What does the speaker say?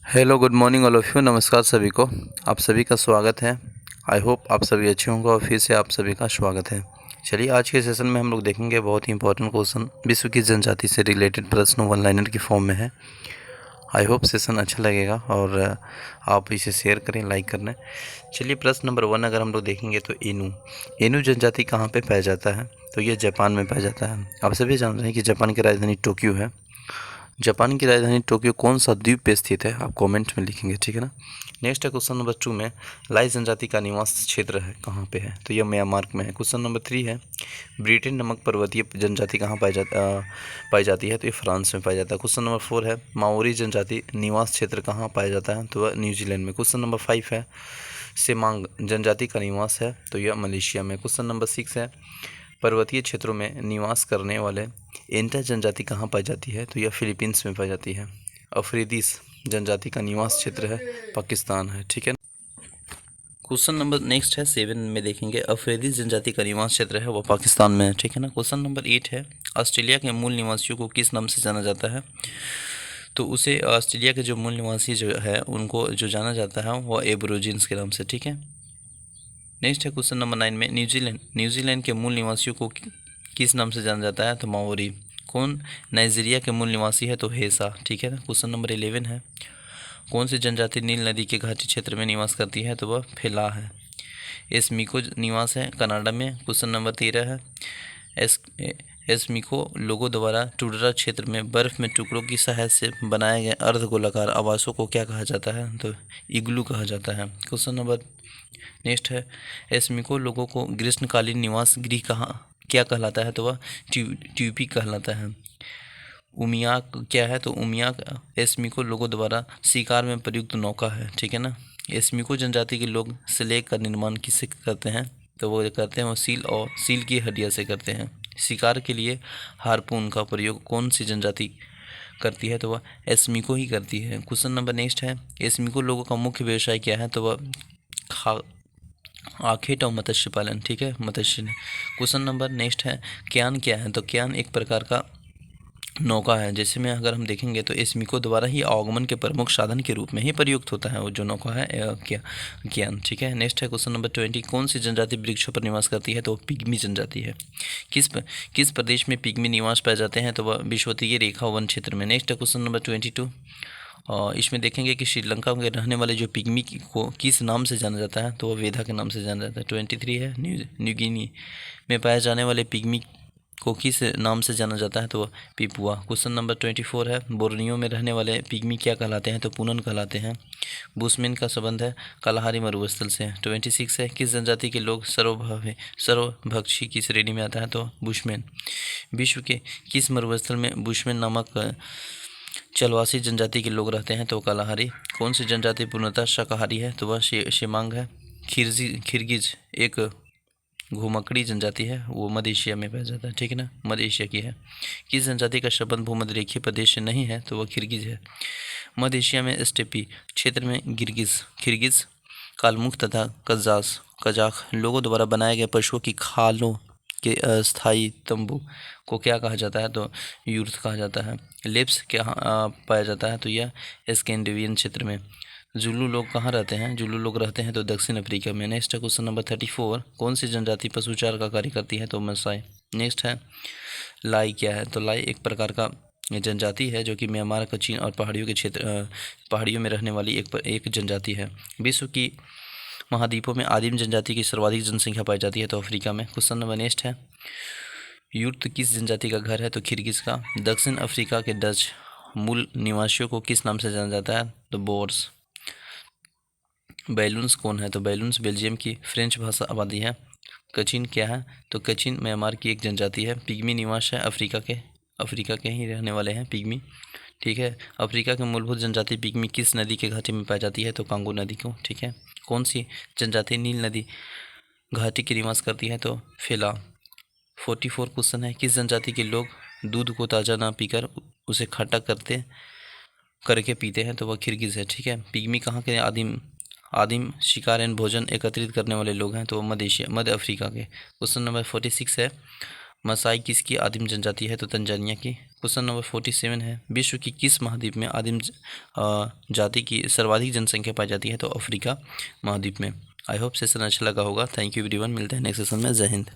Hello good morning all of you. नमस्कार सभी को, आप सभी का स्वागत है। आई होप आप सभी अच्छे होंगे और फिर से आप सभी का स्वागत है। चलिए आज के सेशन में हम लोग देखेंगे बहुत ही इंपॉर्टेंट क्वेश्चन, विश्व की जनजाति से रिलेटेड प्रश्न वन लाइनर की फॉर्म में है। आई होप सेशन अच्छा लगेगा और आप इसे शेयर करें, लाइक करना। चलिए प्रश्न नंबर 1 अगर हम लोग देखेंगे तो एनू जनजाति कहाँ पे पाया जाता है? तो ये जापान में पाया जाता है। आप सभी जान रहे हैं कि जापान की राजधानी टोक्यो है। जापान की राजधानी टोक्यो कौन सा द्वीप पे स्थित है? आप कमेंट में लिखेंगे, ठीक है ना। नेक्स्ट है क्वेश्चन नंबर 2 में लाई जनजाति का निवास क्षेत्र है कहाँ पे है? तो यह म्यांमार में है। क्वेश्चन नंबर 3 है ब्रिटेन नामक पर्वतीय जनजाति कहाँ पाई जाती है? तो ये फ्रांस में पाया जाता है। क्वेश्चन नंबर 4 है माओरी जनजाति निवास क्षेत्र कहाँ पाया जाता है? तो वह न्यूजीलैंड में। क्वेश्चन नंबर 5 है सेमांग जनजाति का निवास है, तो यह मलेशिया में। क्वेश्चन नंबर 6 है पर्वतीय क्षेत्रों में निवास करने वाले एंटा जनजाति कहाँ पाई जाती है? तो यह फिलीपींस में पाई जाती है। अफरीदीस जनजाति का निवास क्षेत्र है पाकिस्तान है, ठीक है। क्वेश्चन नंबर नेक्स्ट है 7 में देखेंगे अफरीदीस जनजाति का निवास क्षेत्र है वो पाकिस्तान में है, ठीक है ना। क्वेश्चन नंबर 8 है ऑस्ट्रेलिया के मूल निवासियों को किस नाम से जाना जाता है? तो उसे ऑस्ट्रेलिया के जो मूल निवासी जो है उनको जो जाना जाता है वो एबोरिजिन्स के नाम से, ठीक है। नेक्स्ट है क्वेश्चन नंबर 9 में न्यूजीलैंड के मूल निवासियों को किस नाम से जाना जाता है? तो माओरी। कौन नाइजीरिया के मूल निवासी है? तो हेसा, ठीक है ना। क्वेश्चन नंबर 11 है कौन सी जनजाति नील नदी के घाटी क्षेत्र में निवास करती है? तो वह फेला है। एस्मिको निवास है कनाडा में। क्वेश्चन नंबर 13 है एस एस्मिको लोगों द्वारा टुंड्रा क्षेत्र में बर्फ में टुकड़ों की सहायता से बनाए गए अर्धगोलाकार आवासों को क्या कहा जाता है? तो इग्लू कहा जाता है। क्वेश्चन नंबर नेक्स्ट है एस्मिको लोगों को ग्रीष्मकालीन निवास गृह कहाँ क्या कहलाता है? तो वह ट्यूपी कहलाता है। उमियाक क्या है? तो उमियाक एस्मिको लोगों द्वारा शिकार में प्रयुक्त नौका है, ठीक है ना। एस्मिको जनजाति के लोग स्लेग का निर्माण किससे करते हैं? तो वो करते हैं वो सील की हड्डियाँ से करते हैं। शिकार के लिए हार्पून का प्रयोग कौन सी जनजाति करती है? तो वह एस्मिको ही करती है। क्वेश्चन नंबर नेक्स्ट है एस्मिको लोगों का मुख्य व्यवसाय क्या है? तो वह आखेट और मत्स्य पालन, ठीक है, मत्स्य। क्वेश्चन नंबर नेक्स्ट है क्यान क्या है? तो क्यान एक प्रकार का नौका है, जैसे में अगर हम देखेंगे तो एस्मिको द्वारा ही आवागमन के प्रमुख साधन के रूप में ही प्रयुक्त होता है वो जो नौका है क्यान, ठीक है। नेक्स्ट है क्वेश्चन नंबर 20 कौन सी जनजाति वृक्षों पर निवास करती है? तो पिग्मी जनजाति है। किस प्रदेश में पिग्मी निवास पाए जाते हैं? तो वह विषुवतीय रेखा वन क्षेत्र में। नेक्स्ट है क्वेश्चन नंबर 22 और इसमें देखेंगे कि श्रीलंका में रहने वाले जो पिग्मी को किस नाम से जाना जाता है? तो वह वेधा के नाम से जाना जाता है। 23 है न्यू गिनी में पाए जाने वाले पिग्मी को किस नाम से जाना जाता है? तो वह पिपुआ। क्वेश्चन नंबर 24 है बोर्नियो में रहने वाले पिग्मी क्या कहलाते हैं? तो पुनन कहलाते हैं। बुशमैन का संबंध है कालाहारी मरुस्थल से। 26 है किस जनजाति के लोग सर्वभक्षी की श्रेणी में आता है? तो बुशमैन। विश्व के किस मरुस्थल में बुशमैन नामक चलवासी जनजाति के लोग रहते हैं? तो कालाहारी। कौन सी जनजाति पूर्णतः शाकाहारी है? तो वह शेमांग है। खिरगिज एक घुमक्कड़ी जनजाति है, वो मध्य एशिया में पाया जाता है, ठीक है ना, मध्य एशिया की है। किस जनजाति का संबंध भूमध्य रेखीय प्रदेश से नहीं है? तो वह खिरगिज है। मध्य एशिया में स्टेपी क्षेत्र में खिरगिज कालमुख तथा कजाक लोगों द्वारा बनाए गए पशुओं की खालों के अस्थायी तंबू को क्या कहा जाता है? तो यूर्थ कहा जाता है। लेप्स क्या पाया जाता है? तो यह स्कैंडिनेवियन क्षेत्र में। जुलू लोग कहाँ रहते हैं? जुलू लोग रहते हैं तो दक्षिण अफ्रीका में। नेक्स्ट है क्वेश्चन नंबर 34 कौन सी जनजाति पशुचार का कार्य करती है? तो मसाई। नेक्स्ट है लाई क्या है? तो लाई एक प्रकार का जनजाति है जो कि म्यांमार का चीन और पहाड़ियों में रहने वाली एक जनजाति है। विश्व की महाद्वीपों में आदिम जनजाति की सर्वाधिक जनसंख्या पाई जाती है तो अफ्रीका में। क्वेश्चन नंबर नेक्स्ट है यूर्त किस जनजाति का घर है? तो खिरगिज का। दक्षिण अफ्रीका के डच मूल निवासियों को किस नाम से जाना जाता है? तो बोर्स। बैलून्स कौन है? तो बैलून्स बेल्जियम की फ्रेंच भाषा आबादी है। कचिन क्या है? तो कचिन म्यांमार की एक जनजाति है। पिग्मी निवास है अफ्रीका के ही रहने वाले हैं पिग्मी, ठीक है। अफ्रीका की मूलभूत जनजाति पिग्मी किस नदी के घाटी में पाई जाती है? तो कांगो नदी को, ठीक है। कौन सी जनजाति नील नदी घाटी के निवास करती है? तो फेला। 44 क्वेश्चन है किस जनजाति के लोग दूध को ताज़ा ना पीकर उसे खट्टा करके पीते हैं? तो वह खिरगिज है, ठीक है। पिग्मी कहाँ के आदिम शिकार एवं भोजन एकत्रित करने वाले लोग हैं? तो मध्य अफ्रीका के। क्वेश्चन नंबर 46 है मसाई किसकी आदिम जनजाति है? तो तंजानिया की। क्वेश्चन नंबर 47 है, विश्व की किस महाद्वीप में आदिम जाति की सर्वाधिक जनसंख्या पाई जाती है? तो अफ्रीका महाद्वीप में। आई होप सेशन अच्छा लगा होगा। थैंक यू एवरीवन, मिलते हैं नेक्स्ट सेशन में। जय हिंद।